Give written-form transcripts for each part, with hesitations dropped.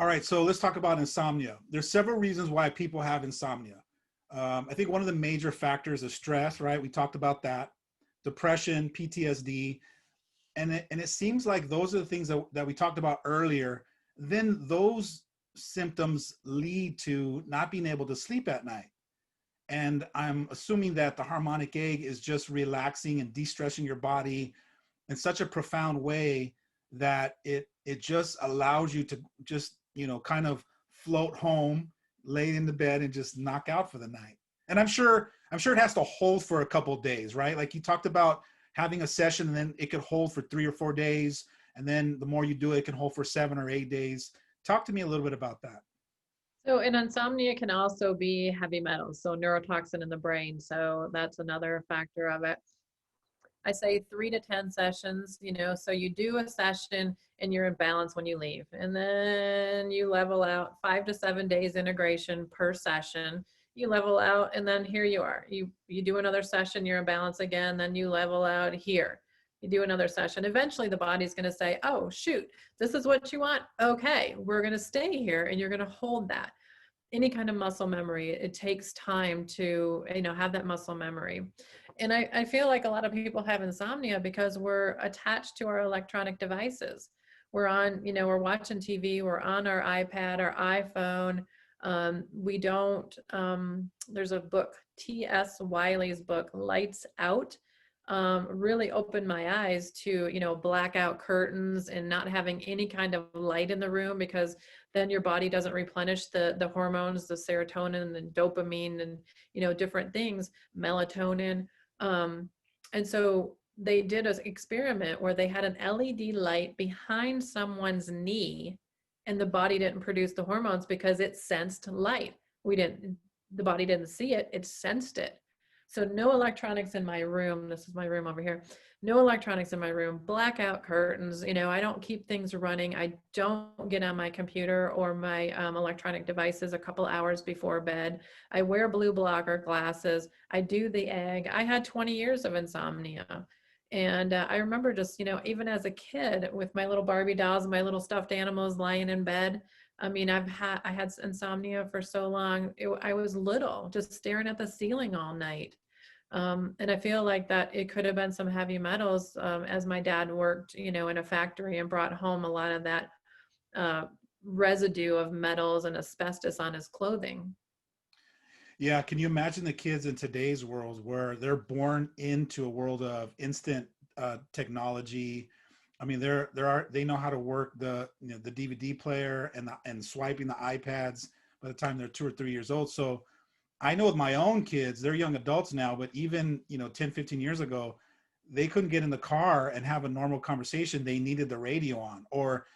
All right, so let's talk about insomnia. There's several reasons why people have insomnia. I think one of the major factors is stress, right? We talked about that. Depression, PTSD, and it seems like those are the things that we talked about earlier. Then those symptoms lead to not being able to sleep at night. And I'm assuming that the harmonic egg is just relaxing and de-stressing your body in such a profound way that it just allows you to just, kind of float home, lay in the bed and just knock out for the night. And I'm sure it has to hold for a couple of days, right? Like you talked about having a session and then it could hold for 3 or 4 days. And then the more you do it, it can hold for 7 or 8 days. Talk to me a little bit about that. So, and insomnia can also be heavy metals, so neurotoxin in the brain. So that's another factor of it. I say 3 to 10 sessions, so you do a session and you're in balance when you leave. And then you level out 5 to 7 days integration per session. You level out and then here you are. You do another session, you're in balance again, then you level out here. You do another session. Eventually the body's going to say, oh, shoot, this is what you want. Okay, we're going to stay here and you're going to hold that. Any kind of muscle memory, it takes time to, have that muscle memory. And I feel like a lot of people have insomnia because we're attached to our electronic devices. We're on, we're watching TV, we're on our iPad, our iPhone. We don't, there's a book, T.S. Wiley's book, Lights Out, really opened my eyes to, blackout curtains and not having any kind of light in the room, because then your body doesn't replenish the hormones, the serotonin and dopamine and, different things, melatonin. And so they did an experiment where they had an LED light behind someone's knee and the body didn't produce the hormones because it sensed light. The body didn't see it, it sensed it. So no electronics in my room. This is my room over here. No electronics in my room, blackout curtains. I don't keep things running. I don't get on my computer or my electronic devices a couple hours before bed. I wear blue blocker glasses. I do the egg. I had 20 years of insomnia. And I remember just, even as a kid with my little Barbie dolls and my little stuffed animals lying in bed. I mean, I had insomnia for so long. I was little, just staring at the ceiling all night. And I feel like that it could have been some heavy metals, as my dad worked, in a factory and brought home a lot of that residue of metals and asbestos on his clothing. Yeah, can you imagine the kids in today's world where they're born into a world of instant technology? I mean, they know how to work the DVD player and swiping the iPads by the time they're 2 or 3 years old. So I know with my own kids, they're young adults now, but even 10, 15 years ago, they couldn't get in the car and have a normal conversation. They needed the radio on, or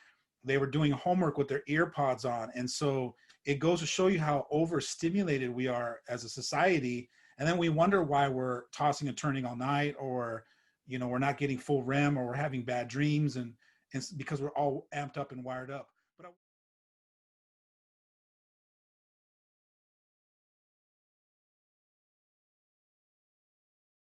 they were doing homework with their ear pods on. And so it goes to show you how overstimulated we are as a society. And then we wonder why we're tossing and turning all night, or, we're not getting full REM, or we're having bad dreams. And it's because we're all amped up and wired up.